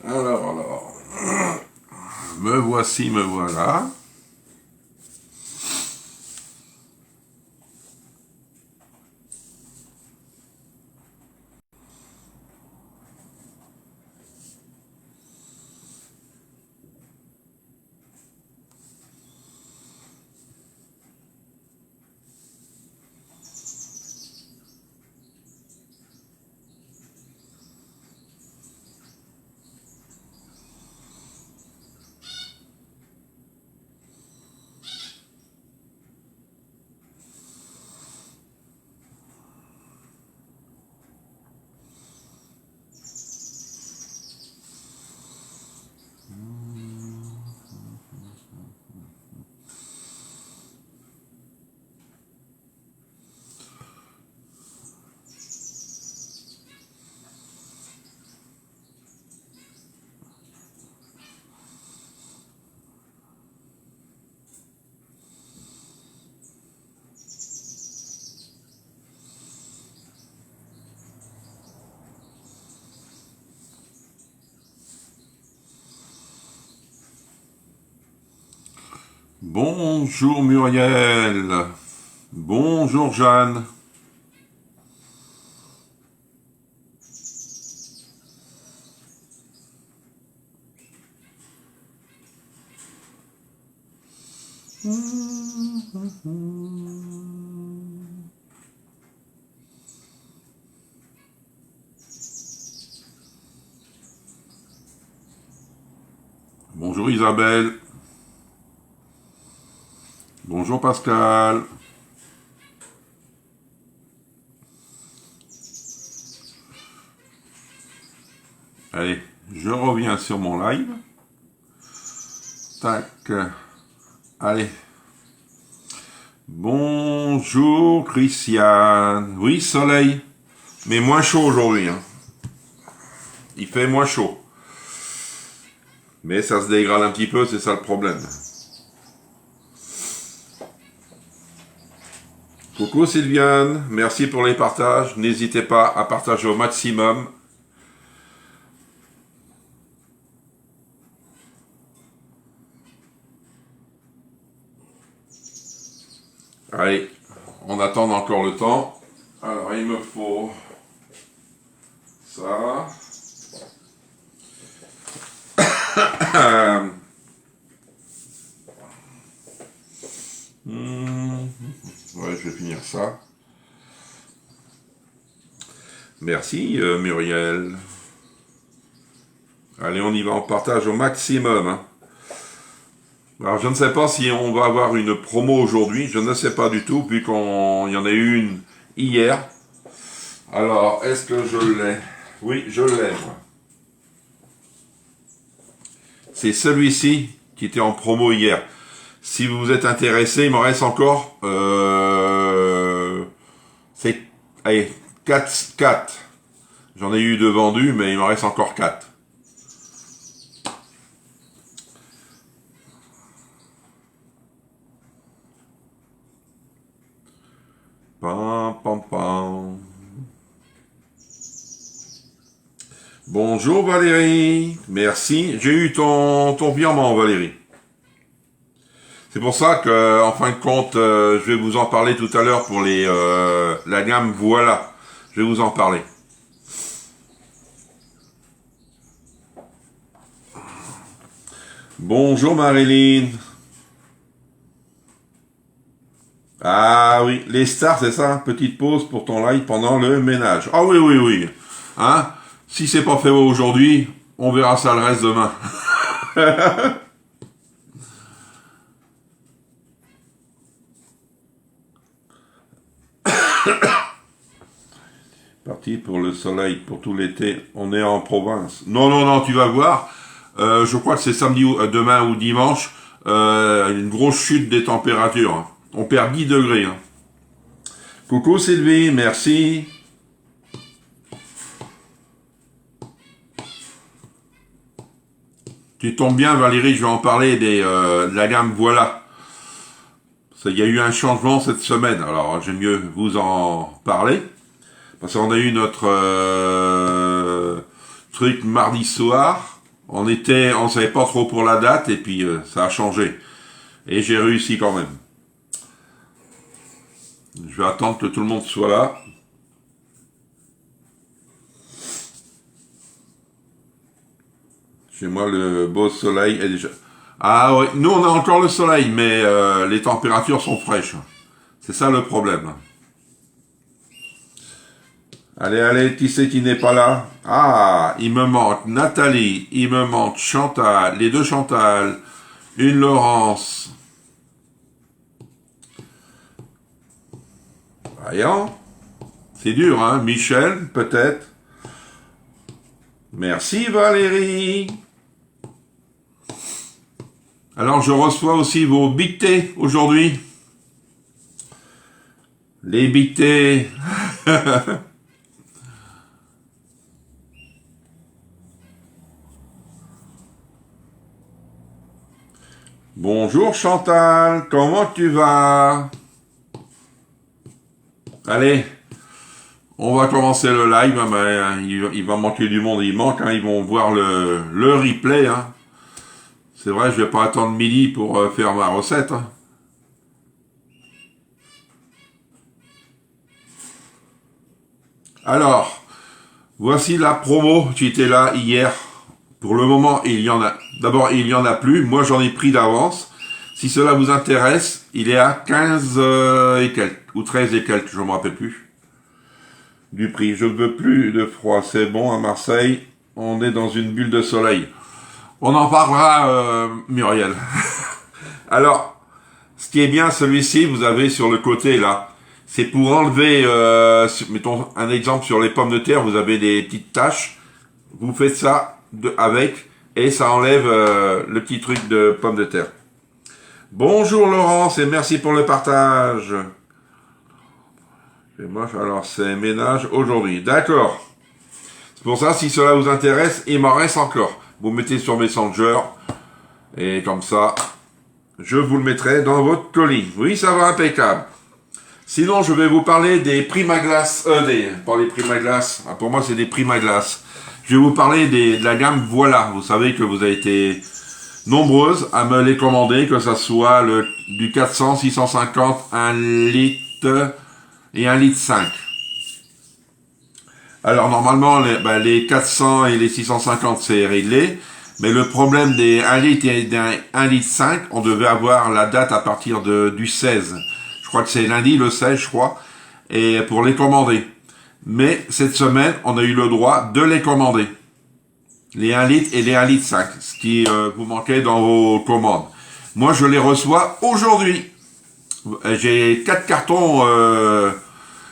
Alors, me voici, me voilà. Bonjour Muriel. Bonjour Jeanne. Bonjour Isabelle. Bonjour Pascal. Allez, je reviens sur mon live. Tac. Allez. Bonjour Christiane. Oui, soleil. Mais moins chaud aujourd'hui. Hein. Il fait moins chaud. Mais ça se dégrade un petit peu, c'est ça le problème. Coucou Sylviane, merci pour les partages. N'hésitez pas à partager au maximum. Allez, on attend encore le temps. Alors, il me faut ça. Ouais, je vais finir ça. Merci Muriel. Allez, on y va, on partage au maximum. Hein. Alors, je ne sais pas si on va avoir une promo aujourd'hui. Je ne sais pas du tout, vu qu'il y en a eu une hier. Alors, est-ce que je l'ai? Oui, je l'ai. C'est celui-ci qui était en promo hier. Si vous êtes intéressé, il m'en reste encore... c'est... Allez, 4. J'en ai eu 2 vendus, mais il m'en reste encore 4. Pam, pam, pam. Bonjour Valérie, merci. J'ai eu ton virement Valérie. C'est pour ça que, en fin de compte, je vais vous en parler tout à l'heure pour la gamme Voilà. Je vais vous en parler. Bonjour Marilyn. Ah oui, les stars, c'est ça, petite pause pour ton live pendant le ménage. Ah oui, oui, oui. Hein? Si c'est pas fait aujourd'hui, on verra ça le reste demain. Parti pour le soleil, pour tout l'été. On est en province. Non, non, non, tu vas voir. Je crois que c'est samedi, demain ou dimanche. Une grosse chute des températures. Hein. On perd 10 degrés. Hein. Coucou Sylvie, merci. Tu tombes bien Valérie, je vais en parler de la gamme Voilà. Il y a eu un changement cette semaine, alors j'aime mieux vous en parler. Parce qu'on a eu notre truc mardi soir. On savait pas trop pour la date, et puis ça a changé. Et j'ai réussi quand même. Je vais attendre que tout le monde soit là. Chez moi, le beau soleil est déjà... Ah oui, nous on a encore le soleil, mais les températures sont fraîches. C'est ça le problème. Allez, allez, qui c'est qui n'est pas là? Ah, il me manque Nathalie, il me manque Chantal, les deux Chantal, une Laurence. Voyons. C'est dur, hein? Michel, peut-être. Merci Valérie. Alors, je reçois aussi vos dictées aujourd'hui. Les dictées. Bonjour Chantal, comment tu vas? Allez, on va commencer le live. Il va manquer du monde, il manque. Ils vont voir le replay. C'est vrai, je vais pas attendre midi pour faire ma recette. Alors, voici la promo qui était là hier. Pour le moment, il y en a. D'abord, il y en a plus. Moi, j'en ai pris d'avance. Si cela vous intéresse, il est à 15 et quelques, ou 13 et quelques, je ne me rappelle plus, du prix. Je ne veux plus de froid, c'est bon, à Marseille, on est dans une bulle de soleil. On en parlera, Muriel. Alors, ce qui est bien, celui-ci, vous avez sur le côté, là, c'est pour enlever, mettons un exemple sur les pommes de terre, vous avez des petites taches, vous faites ça avec, et ça enlève le petit truc de pommes de terre. Bonjour Laurence et merci pour le partage. C'est moche, alors c'est ménage aujourd'hui. D'accord. C'est pour ça, si cela vous intéresse, il m'en reste encore. Vous mettez sur Messenger et comme ça, je vous le mettrai dans votre colis. Oui, ça va impeccable. Sinon, je vais vous parler des Primaglace. Pas les Primaglace. Pour moi, c'est des Primaglace. Je vais vous parler de la gamme Voilà. Vous savez que vous avez été nombreuses à me les commander, que ça soit du 400, 650, 1 litre et 1 litre 5. Alors normalement les 400 et les 650 c'est réglé, mais le problème des 1 litre et d'un 1 litre 5, on devait avoir la date à partir du 16. Je crois que c'est lundi le 16 je crois, et pour les commander. Mais cette semaine, on a eu le droit de les commander. Les 1 litre et les 1 litre 5, ce qui vous manquait dans vos commandes. Moi, je les reçois aujourd'hui. J'ai 4 cartons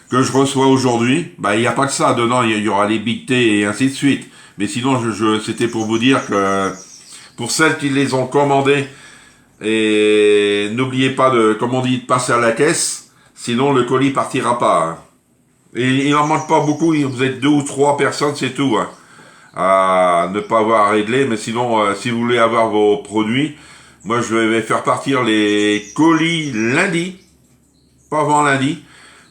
que je reçois aujourd'hui. Il n'y a pas que ça. Dedans, il y aura les Big T et ainsi de suite. Mais sinon, c'était pour vous dire que pour celles qui les ont commandées, et n'oubliez pas de, comme on dit, de passer à la caisse. Sinon, le colis partira pas. Et il n'en manque pas beaucoup. Vous êtes 2 ou 3 personnes, c'est tout. À ne pas avoir réglé, mais sinon, si vous voulez avoir vos produits, moi je vais faire partir les colis lundi, pas avant lundi,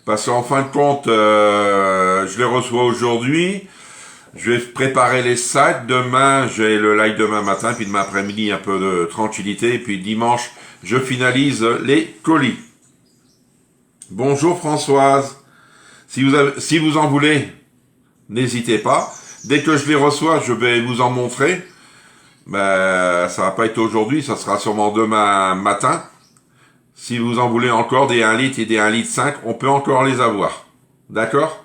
parce qu'en fin de compte, je les reçois aujourd'hui, je vais préparer les sacs, demain, j'ai le live demain matin, puis demain après-midi, un peu de tranquillité, et puis dimanche, je finalise les colis. Bonjour Françoise, si vous en voulez, n'hésitez pas. Dès que je les reçois, je vais vous en montrer. Ça va pas être aujourd'hui, ça sera sûrement demain matin. Si vous en voulez encore des 1 litre et des 1 litre 5, on peut encore les avoir. D'accord?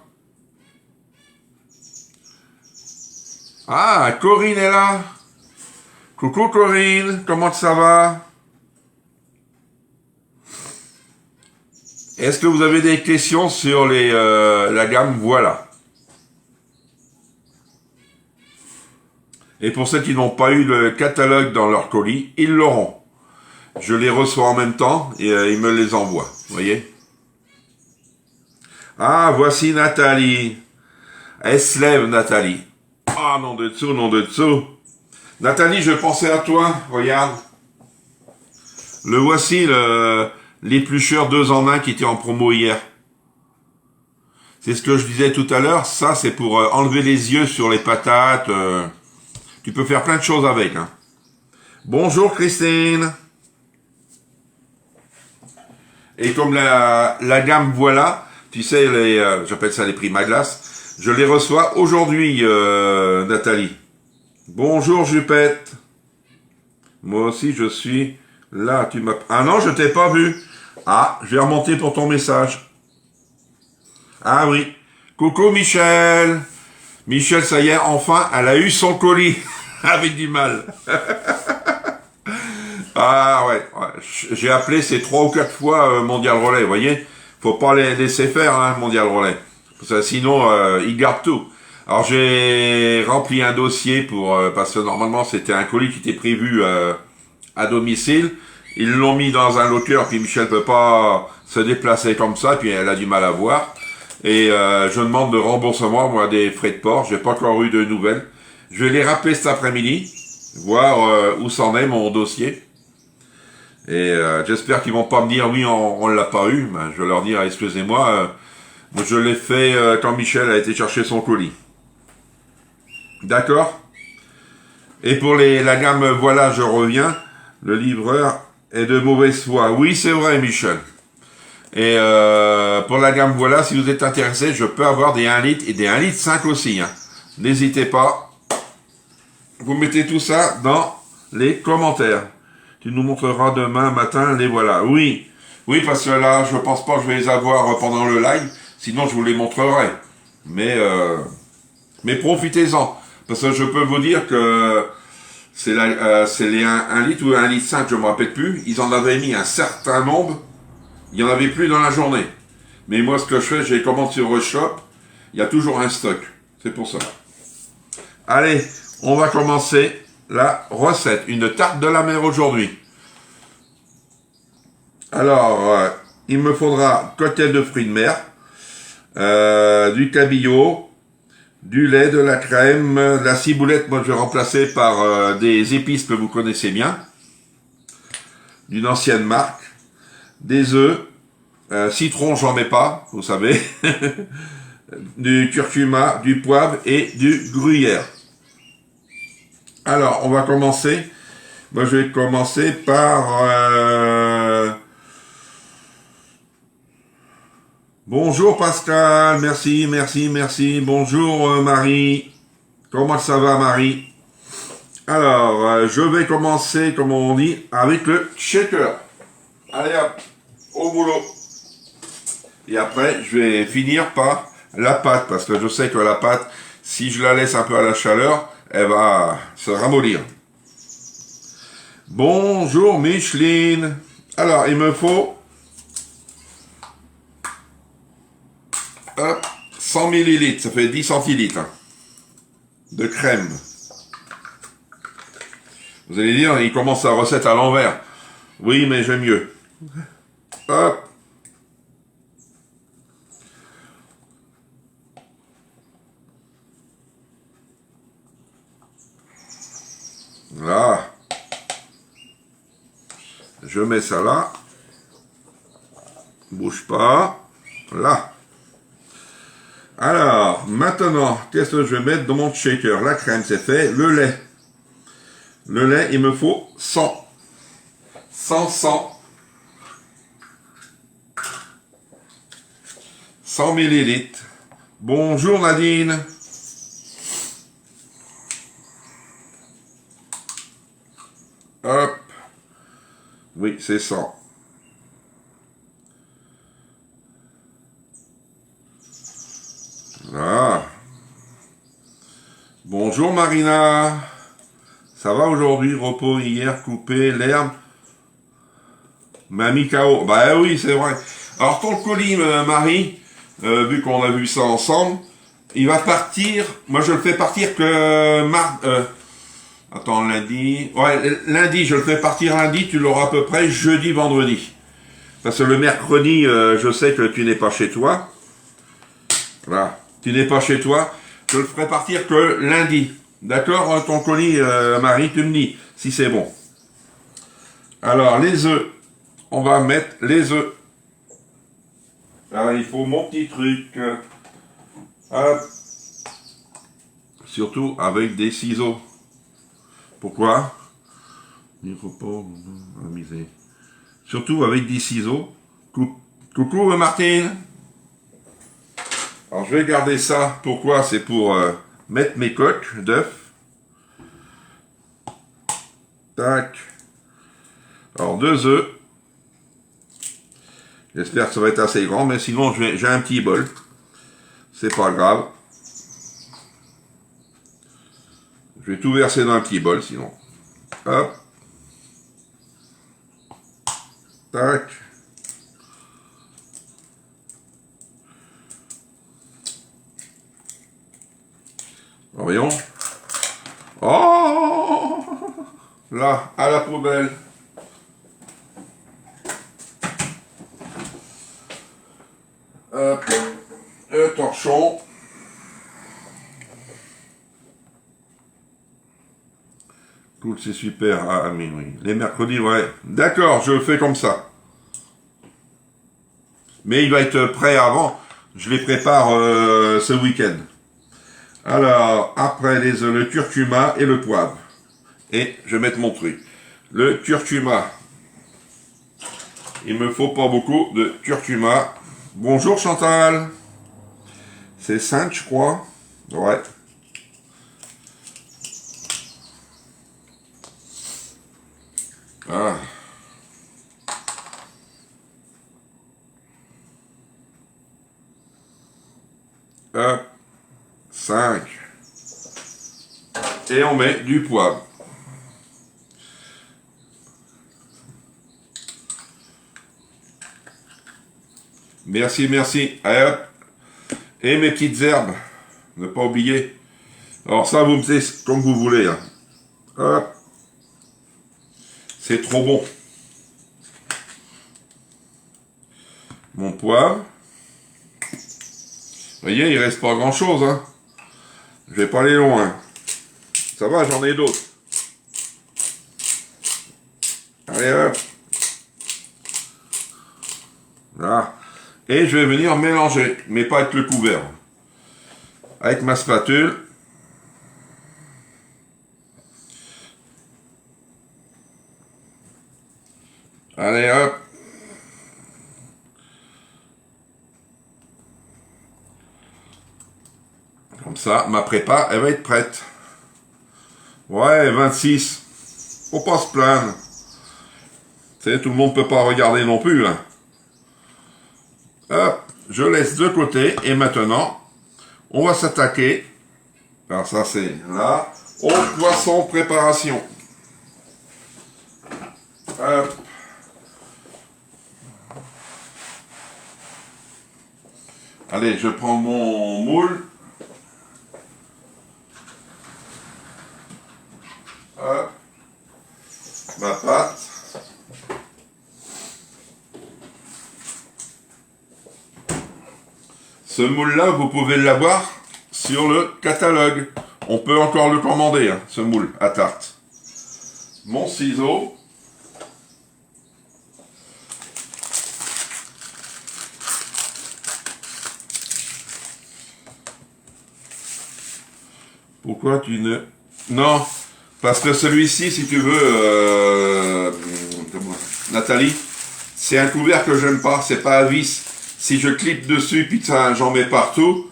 Ah, Corinne est là. Coucou Corinne, comment ça va? Est-ce que vous avez des questions sur la gamme Voilà? Et pour ceux qui n'ont pas eu le catalogue dans leur colis, ils l'auront. Je les reçois en même temps et ils me les envoient. Vous voyez? Ah, voici Nathalie. Elle se lève, Nathalie. Ah, nom de dessous, nom de dessous. Nathalie, je pensais à toi. Regarde. Le voici, l'éplucheur 2 en 1 qui était en promo hier. C'est ce que je disais tout à l'heure. Ça, c'est pour enlever les yeux sur les patates. Tu peux faire plein de choses avec. Hein. Bonjour Christine. Et comme la gamme voilà, tu sais, j'appelle ça les prix à glace, je les reçois aujourd'hui, Nathalie. Bonjour Jupette. Moi aussi je suis là. Ah non, je t'ai pas vu. Ah, je vais remonter pour ton message. Ah oui. Coucou Michel. Michel, ça y est, enfin, elle a eu son colis. Avec du mal. Ah ouais. J'ai appelé ces 3 ou 4 fois Mondial Relais, vous voyez. Faut pas les laisser faire, hein, Mondial Relais. Parce que sinon, ils gardent tout. Alors j'ai rempli un dossier pour parce que normalement c'était un colis qui était prévu à domicile. Ils l'ont mis dans un locker, puis Michel peut pas se déplacer comme ça, puis elle a du mal à voir. Et je demande de remboursement, moi, des frais de port. J'ai pas encore eu de nouvelles. Je vais les rappeler cet après-midi, voir où s'en est mon dossier. Et j'espère qu'ils vont pas me dire oui, on l'a pas eu. Ben, je vais leur dire excusez-moi, je l'ai fait quand Michel a été chercher son colis. D'accord? Et pour la gamme voilà, je reviens. Le livreur est de mauvaise foi. Oui, c'est vrai, Michel. Et pour la gamme voilà, si vous êtes intéressé, je peux avoir des 1 litre et des 1 litre 5 aussi. Hein. N'hésitez pas. Vous mettez tout ça dans les commentaires. Tu nous montreras demain matin les voilà. Oui, oui, parce que là, je pense pas que je vais les avoir pendant le live. Sinon, je vous les montrerai. Mais profitez-en. Parce que je peux vous dire que c'est les 1 litre ou 1 litre 5, je me rappelle plus. Ils en avaient mis un certain nombre. Il n'y en avait plus dans la journée. Mais moi, ce que je fais, j'ai commandé sur Reshop. Il y a toujours un stock. C'est pour ça. Allez, on va commencer la recette. Une tarte de la mer aujourd'hui. Alors, il me faudra cocktail de fruits de mer, du cabillaud, du lait, de la crème, de la ciboulette. Moi, je vais remplacer par des épices que vous connaissez bien, d'une ancienne marque, des œufs, citron, j'en mets pas, vous savez, du curcuma, du poivre et du gruyère. Alors, on va commencer. Moi, je vais commencer par... Bonjour Pascal, merci, merci, merci. Bonjour Marie. Comment ça va Marie? Alors, je vais commencer, comme on dit, avec le shaker. Allez hop, au boulot. Et après, je vais finir par la pâte, parce que je sais que la pâte, si je la laisse un peu à la chaleur, elle va se ramollir. Bonjour Micheline. Alors, il me faut 100 ml, ça fait 10 centilitres hein, de crème. Vous allez dire, il commence sa recette à l'envers. Oui, mais j'aime mieux. Hop. Là. Je mets ça là. Bouge pas. Là. Alors, maintenant, qu'est-ce que je vais mettre dans mon shaker? La crème, c'est fait. Le lait. Le lait, il me faut 100. 100 millilitres. Bonjour Nadine. Hop. Oui, c'est 100. Là. Bonjour Marina. Ça va aujourd'hui? Repos hier, coupé, l'herbe. Mamie KO. Bah oui, c'est vrai. Alors ton colis, Marie, vu qu'on a vu ça ensemble, il va partir. Moi, je le fais partir que attends, lundi. Ouais, lundi, je le fais partir lundi. Tu l'auras à peu près jeudi, vendredi. Parce que le mercredi, je sais que tu n'es pas chez toi. Voilà. Tu n'es pas chez toi. Je le ferai partir que lundi. D'accord, ton colis, Marie, tu me dis si c'est bon. Alors, les œufs. On va mettre les œufs. Alors, il faut mon petit truc. Hop. Surtout avec des ciseaux. Pourquoi? Micropore, amusé. Surtout avec des ciseaux. Coucou Martine. Alors je vais garder ça. Pourquoi? C'est pour mettre mes coques d'œufs. Tac. Alors 2 œufs. J'espère que ça va être assez grand, mais sinon j'ai un petit bol. C'est pas grave. Je vais tout verser dans un petit bol sinon. Hop. Tac. Voyons. Oh! Là, à la poubelle. Hop. Le torchon. Cool, c'est super. Ah, mais oui. Les mercredis, ouais. D'accord, je le fais comme ça. Mais il va être prêt avant. Je les prépare ce week-end. Alors, après les œufs, le curcuma et le poivre. Et je vais mettre mon truc. Le curcuma. Il me faut pas beaucoup de curcuma. Bonjour Chantal. C'est 5, je crois. Ouais. Ah. Hop. 5. Et on met du poivre. Merci, merci. Allez hop. Et mes petites herbes. Ne pas oublier. Alors ça, vous me faites comme vous voulez. Hein. Hop. C'est trop bon. Mon poivre. Vous voyez, il reste pas grand chose. Hein. Je vais pas aller loin. Ça va, j'en ai d'autres. Allez hop. Là. Et je vais venir mélanger, mais pas avec le couvert. Avec ma spatule. Allez hop. Comme ça, ma prépa, elle va être prête. Ouais, 26. Faut pas se plaindre. Tu sais, tout le monde peut pas regarder non plus, là. Hop, je laisse de côté. Et maintenant, on va s'attaquer. Alors ça, c'est là. Au poisson préparation. Hop. Allez, je prends mon moule. Hop. Ma pâte. Ce moule-là, vous pouvez l'avoir sur le catalogue. On peut encore le commander, hein, ce moule à tarte. Mon ciseau. Pourquoi tu ne... Non, parce que celui-ci, si tu veux, Nathalie, c'est un couvert que j'aime pas, c'est pas à vis. Si je clique dessus, putain, j'en mets partout,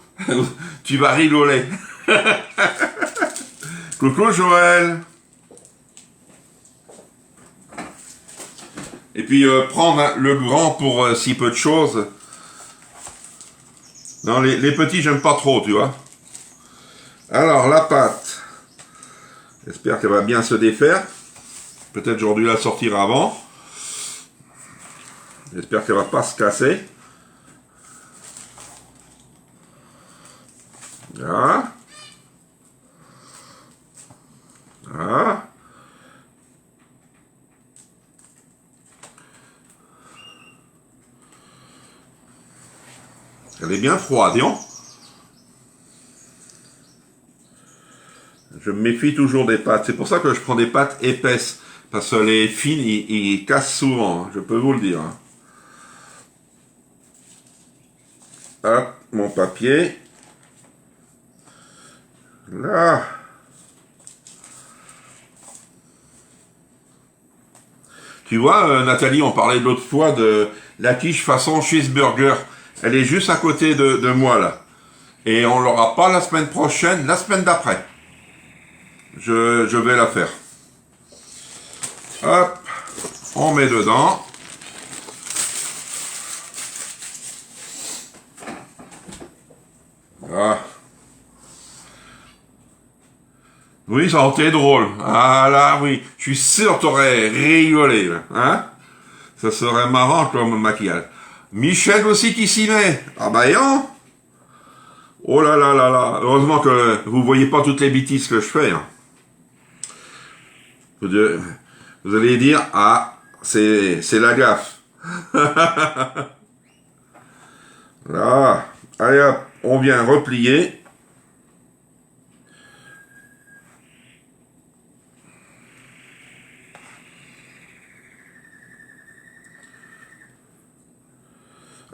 tu vas rigoler. Coucou Joël. Et puis prendre le grand pour si peu de choses. Non, les petits, j'aime pas trop, tu vois. Alors, la pâte. J'espère qu'elle va bien se défaire. Peut-être j'aurais dû la sortir avant. J'espère qu'elle va pas se casser. Voilà. Voilà. Elle est bien froide, non? Je me méfie toujours des pâtes. C'est pour ça que je prends des pâtes épaisses. Parce que les fines, ils cassent souvent. Hein, je peux vous le dire. Hein. Hop, mon papier. Là. Tu vois, Nathalie, on parlait l'autre fois de la quiche façon cheeseburger. Elle est juste à côté de moi, là. Et on l'aura pas la semaine prochaine, la semaine d'après. Je vais la faire. Hop, on met dedans. Ah. Oui, ça aurait été drôle. Ah là, oui. Je suis sûr que t'aurais rigolé, là. Hein? Ça serait marrant comme maquillage. Michel aussi qui s'y met. Ah bah non. Oh là là là là. Heureusement que vous voyez pas toutes les bêtises que je fais. Hein. Vous allez dire, ah, c'est la gaffe. Là. Allez hop, on vient replier.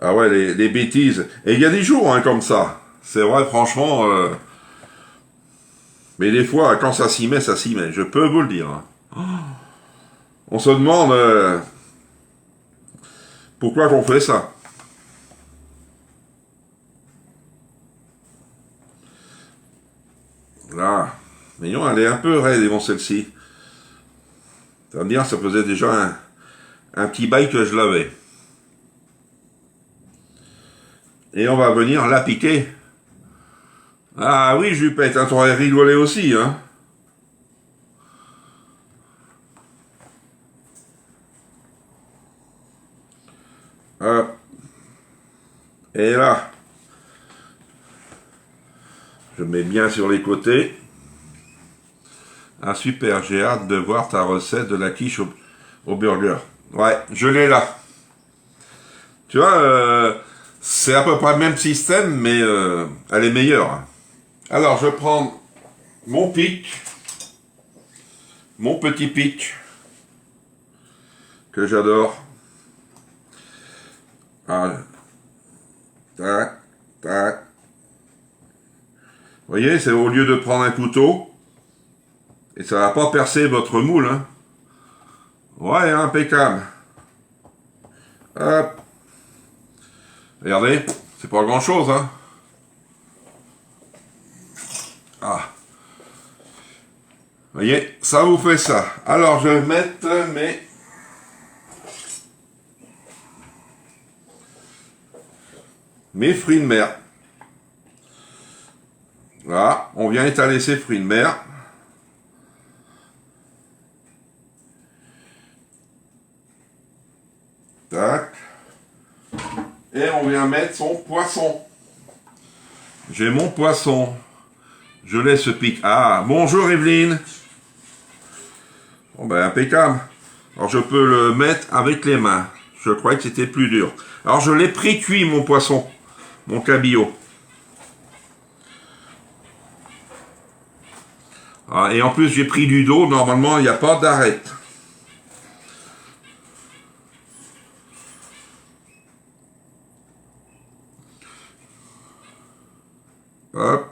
Ah ouais, les bêtises. Et il y a des jours hein, comme ça. C'est vrai, franchement. Mais des fois, quand ça s'y met, ça s'y met. Je peux vous le dire. Hein. On se demande pourquoi qu'on fait ça. Là. Mais non, elle est un peu raide, bon, celle-ci. Ça veut dire, ça faisait déjà un petit bail que je l'avais. Et on va venir la piquer. Ah oui, Jupette, hein, t'aurais rigolé aussi, hein. Hop. Et là, je mets bien sur les côtés. Ah super, j'ai hâte de voir ta recette de la quiche au burger. Ouais, je l'ai là. Tu vois, c'est à peu près le même système, mais elle est meilleure. Alors, je prends mon pic, mon petit pic, que j'adore. Ah, tac, tac. Vous voyez, c'est au lieu de prendre un couteau, et ça va pas percer votre moule. Hein. Ouais, impeccable. Hop. Regardez, c'est pas grand chose, hein. Ah. Vous voyez, ça vous fait ça. Alors, je vais mettre mes fruits de mer. Voilà, on vient étaler ces fruits de mer. Tac. Et on vient mettre son poisson. J'ai mon poisson. Je laisse ce pic. Ah, bonjour Evelyne. Bon ben impeccable. Alors je peux le mettre avec les mains. Je croyais que c'était plus dur. Alors je l'ai pré-cuit mon poisson. Mon cabillaud. Ah, et en plus j'ai pris du dos. Normalement il n'y a pas d'arête. Hop.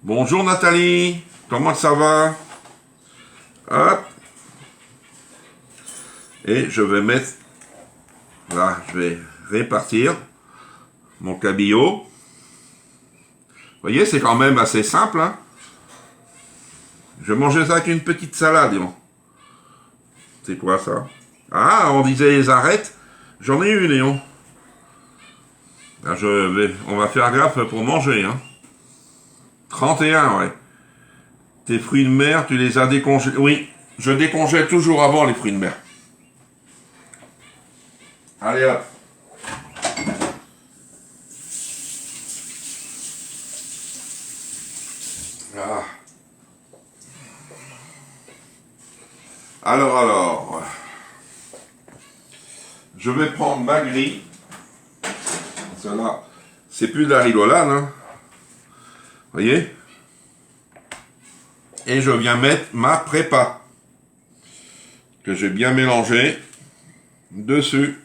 Bonjour Nathalie, comment ça va? Hop. Et je vais mettre, là, je vais répartir mon cabillaud. Vous voyez, c'est quand même assez simple. Hein? Je vais manger ça avec une petite salade. Disons. C'est quoi ça? Ah, on disait les arêtes. J'en ai une, Léon. Là, on va faire gaffe pour manger. Hein. 31, ouais. Tes fruits de mer, tu les as décongélés. Oui, je décongèle toujours avant les fruits de mer. Allez hop. Ah. Alors. Je vais prendre ma grille. Celle-là, c'est plus de la rigolade, hein. Vous voyez? Et je viens mettre ma prépa. Que j'ai bien mélangé dessus.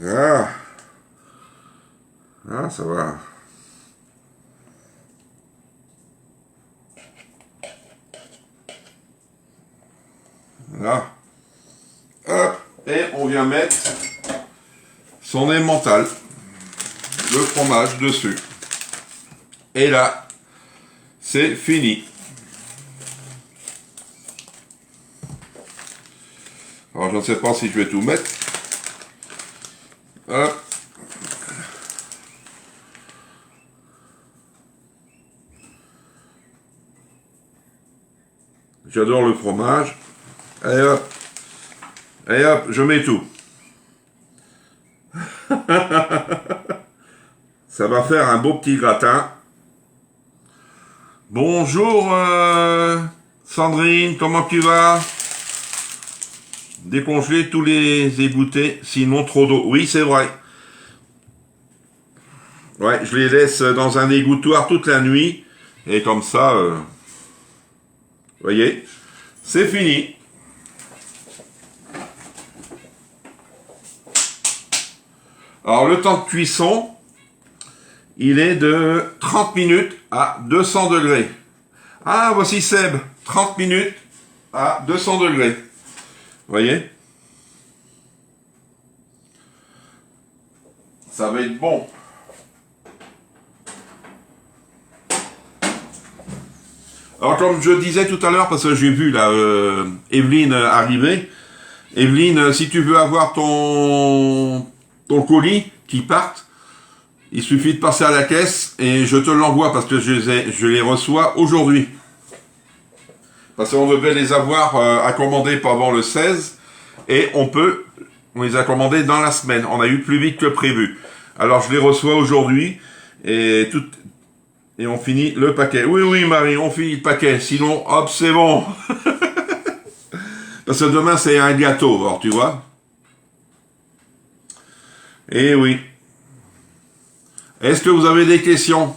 Ah, ah ça va. Là. Hop, et on vient mettre son emmental, le fromage dessus. Et là, c'est fini. Alors je ne sais pas si je vais tout mettre. Hop. J'adore le fromage. Allez hop. Allez hop, je mets tout. Ça va faire un beau petit gratin. Bonjour Sandrine, comment tu vas? Décongeler tous les égouttés, sinon trop d'eau. Oui, c'est vrai. Ouais, je les laisse dans un égouttoir toute la nuit. Et comme ça, vous voyez, c'est fini. Alors, le temps de cuisson, il est de 30 minutes à 200 degrés. Ah, voici Seb, 30 minutes à 200 degrés. Vous voyez? Ça va être bon. Alors, comme je disais tout à l'heure, parce que j'ai vu là, Evelyne arriver. Evelyne, si tu veux avoir ton colis qui parte, il suffit de passer à la caisse et je te l'envoie parce que je les reçois aujourd'hui. Parce qu'on devait les avoir à commander pas avant le 16 et on les a commandés dans la semaine. On a eu plus vite que prévu. Alors je les reçois aujourd'hui et on finit le paquet. Oui, oui Marie, on finit le paquet. Sinon, hop, c'est bon. Parce que demain c'est un gâteau, alors tu vois. Eh oui. Est-ce que vous avez des questions?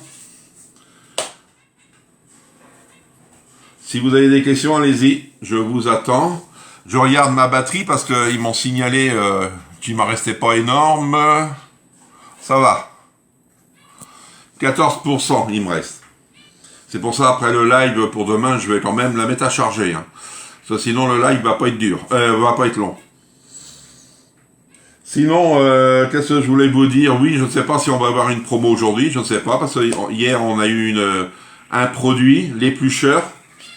Si vous avez des questions, allez-y. Je vous attends. Je regarde ma batterie parce qu'ils m'ont signalé qu'il ne m'en restait pas énorme. Ça va. 14% il me reste. C'est pour ça, après le live pour demain, je vais quand même la mettre à charger. Hein. Parce que sinon, le live va pas être dur. Va pas être long. Sinon, qu'est-ce que je voulais vous dire? Oui, je ne sais pas si on va avoir une promo aujourd'hui, je ne sais pas, parce que hier on a eu un produit, l'éplucheur.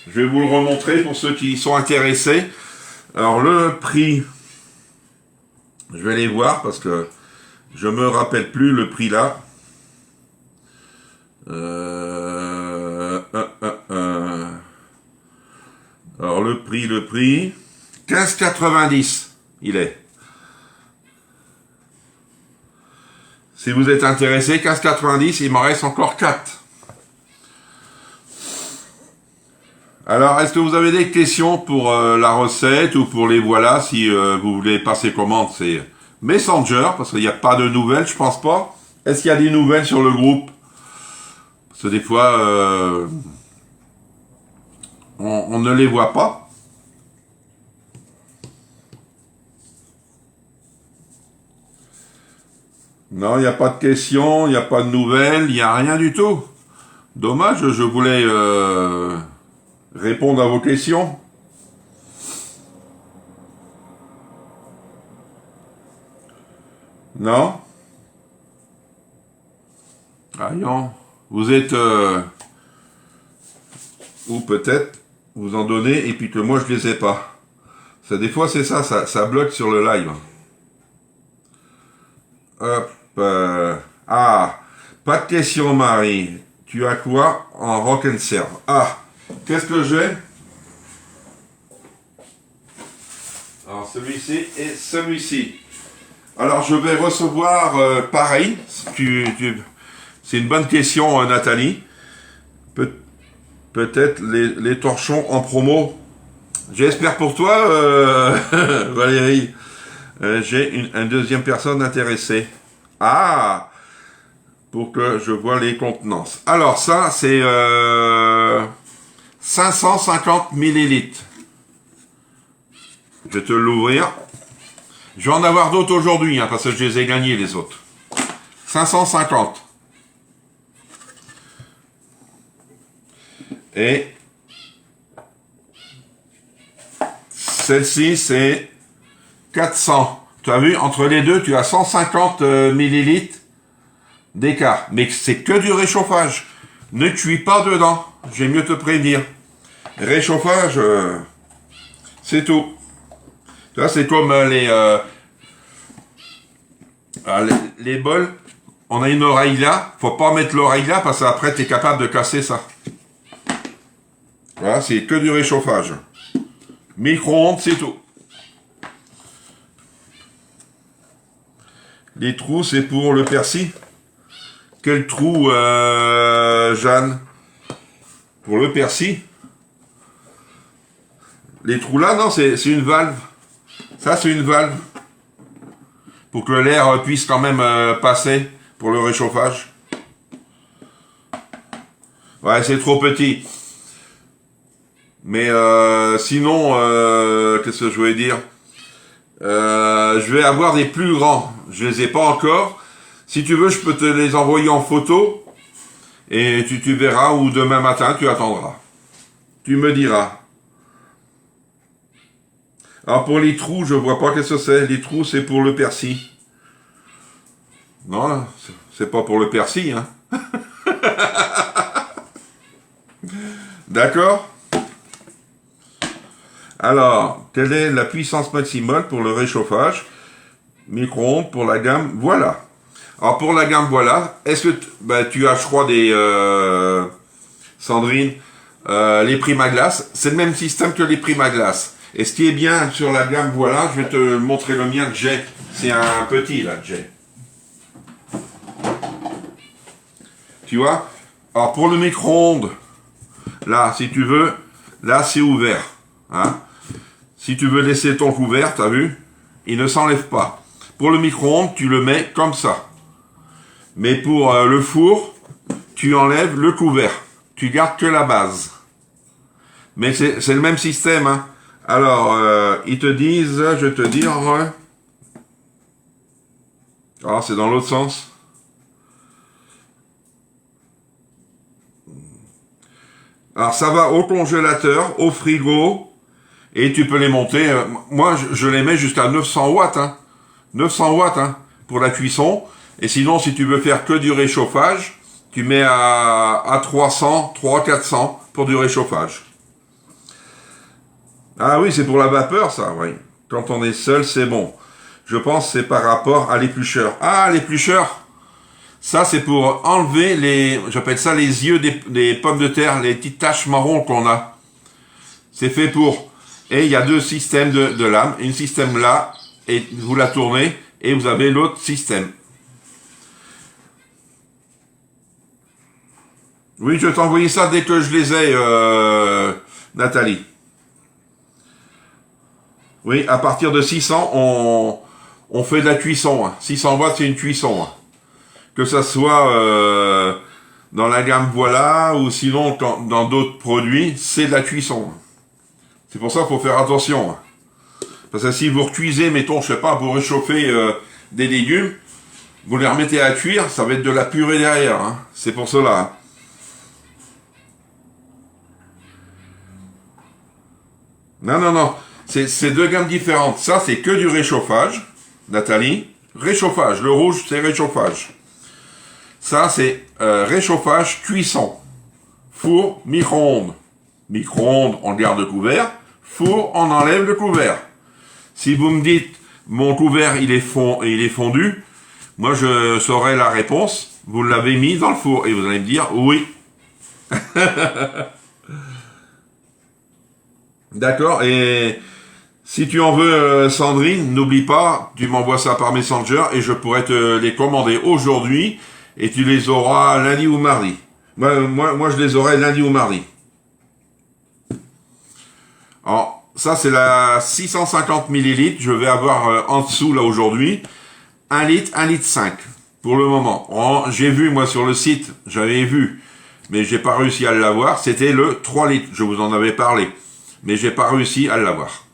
Je vais vous le remontrer pour ceux qui sont intéressés. Alors le prix, je vais les voir parce que je me rappelle plus le prix là. Alors le prix, 15,90 il est. Si vous êtes intéressé, 15,90, il m'en reste encore 4. Alors, est-ce que vous avez des questions pour la recette ou pour les voilà, si vous voulez passer commande, c'est Messenger, parce qu'il n'y a pas de nouvelles, je pense pas. Est-ce qu'il y a des nouvelles sur le groupe? Parce que des fois, on ne les voit pas. Non, il n'y a pas de questions, il n'y a pas de nouvelles, il n'y a rien du tout. Dommage, je voulais répondre à vos questions. Non? Rien. Vous êtes... ou peut-être vous en donnez et puis que moi je les ai pas. Ça, des fois c'est ça bloque sur le live. Hop. Ah, pas de question Marie. Tu as quoi en rock and serve? Ah, qu'est-ce que j'ai? Alors celui-ci et celui-ci. Alors je vais recevoir pareil. C'est une bonne question Nathalie. Peut-être les torchons en promo. J'espère pour toi Valérie. J'ai une deuxième personne intéressée. Ah, pour que je vois les contenances. Alors ça, c'est 550 millilitres. Je vais te l'ouvrir. Je vais en avoir d'autres aujourd'hui, hein, parce que je les ai gagnés, les autres. 550. Et celle-ci, c'est 400. Tu as vu, entre les deux, tu as 150 millilitres d'écart. Mais c'est que du réchauffage. Ne cuis pas dedans. J'ai mieux te prévenir. Réchauffage, c'est tout. Là, c'est comme les bols. On a une oreille là. Faut pas mettre l'oreille là parce qu'après, tu es capable de casser ça. Voilà, c'est que du réchauffage. Micro-ondes, c'est tout. Les trous, c'est pour le persil. Quel trou, Jeanne? Pour le persil. Les trous là, non, c'est une valve. Ça, c'est une valve. Pour que l'air puisse quand même passer pour le réchauffage. Ouais, c'est trop petit. Mais sinon, qu'est-ce que je voulais dire? Je vais avoir des plus grands. Je les ai pas encore. Si tu veux, je peux te les envoyer en photo. Et tu verras, ou demain matin, tu attendras. Tu me diras. Alors pour les trous, je vois pas qu'est-ce que c'est. Les trous, c'est pour le persil. Non, c'est pas pour le persil, hein. D'accord? Alors, quelle est la puissance maximale pour le réchauffage? Micro-ondes pour la gamme, voilà. Alors pour la gamme, voilà. Est-ce que tu as, je crois, des Sandrine, les Primaglace? C'est le même système que les Primaglace. Et ce qui est bien sur la gamme, voilà, je vais te montrer le mien que j'ai. C'est un petit là que j'ai. Tu vois? Alors pour le micro-ondes, là, si tu veux, là c'est ouvert. Hein? Si tu veux laisser ton couvert, t'as vu? Il ne s'enlève pas. Pour le micro-ondes, tu le mets comme ça. Mais pour le four, tu enlèves le couvert. Tu gardes que la base. Mais c'est le même système. Hein. Alors, ils te disent, je vais te dire... Alors, c'est dans l'autre sens. Alors, ça va au congélateur, au frigo, et tu peux les monter. Moi, je les mets jusqu'à 900 watts. Hein. 900 watts hein, pour la cuisson. Et sinon, si tu veux faire que du réchauffage, tu mets à 300, 400 pour du réchauffage. Ah oui, c'est pour la vapeur, ça, oui. Quand on est seul, c'est bon. Je pense que c'est par rapport à l'éplucheur. Ah, l'éplucheur, ça, c'est pour enlever les... J'appelle ça les yeux des pommes de terre, les petites taches marron qu'on a. C'est fait pour... Et il y a deux systèmes de lames. Un système là, et vous la tournez, et vous avez l'autre système. Oui, je vais t'envoyer ça dès que je les ai, Nathalie. Oui, à partir de 600, on fait de la cuisson. Hein. 600 watts, c'est une cuisson. Hein. Que ça soit dans la gamme voilà, ou sinon dans d'autres produits, c'est de la cuisson. Hein. C'est pour ça qu'il faut faire attention. Hein. Parce que si vous recuisez, mettons, je sais pas, pour réchauffer des légumes, vous les remettez à cuire, ça va être de la purée derrière. Hein. C'est pour cela. Hein. Non, non, non. C'est deux gammes différentes. Ça, c'est que du réchauffage, Nathalie. Réchauffage. Le rouge, c'est réchauffage. Ça, c'est réchauffage, cuisson. Four, micro-ondes. Micro-ondes, on garde le couvert. Four, on enlève le couvert. Si vous me dites, mon couvert, il est fondu, moi, je saurai la réponse. Vous l'avez mis dans le four. Et vous allez me dire, oui. D'accord. Et si tu en veux, Sandrine, n'oublie pas, tu m'envoies ça par Messenger et je pourrais te les commander aujourd'hui et tu les auras lundi ou mardi. Moi, je les aurai lundi ou mardi. Alors, ça, c'est la 650 millilitres. Je vais avoir en dessous, là, aujourd'hui, 1 litre, 1 litre 5 pour le moment. J'ai vu, moi, sur le site, j'avais vu, mais j'ai pas réussi à l'avoir. C'était le 3 litres. Je vous en avais parlé. Mais j'ai pas réussi à l'avoir.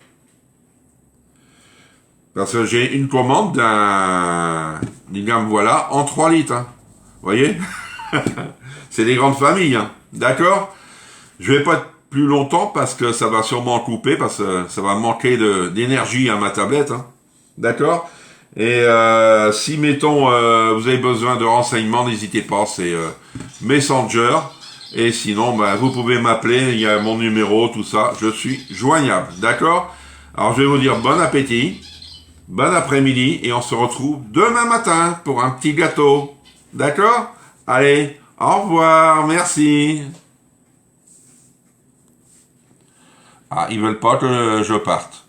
Parce que j'ai une commande d'une gamme voilà en 3 litres. Hein. Vous voyez? C'est des grandes familles. Hein. D'accord? Je vais pas être plus longtemps parce que ça va sûrement couper, parce que ça va manquer d'énergie à ma tablette. Hein. D'accord? Et si, mettons, vous avez besoin de renseignements, n'hésitez pas, c'est Messenger. Et sinon, ben, vous pouvez m'appeler, il y a mon numéro, tout ça, je suis joignable. D'accord? Alors, je vais vous dire bon appétit. Bon après-midi et on se retrouve demain matin pour un petit gâteau. D'accord? Allez, au revoir, merci. Ah, ils veulent pas que je parte.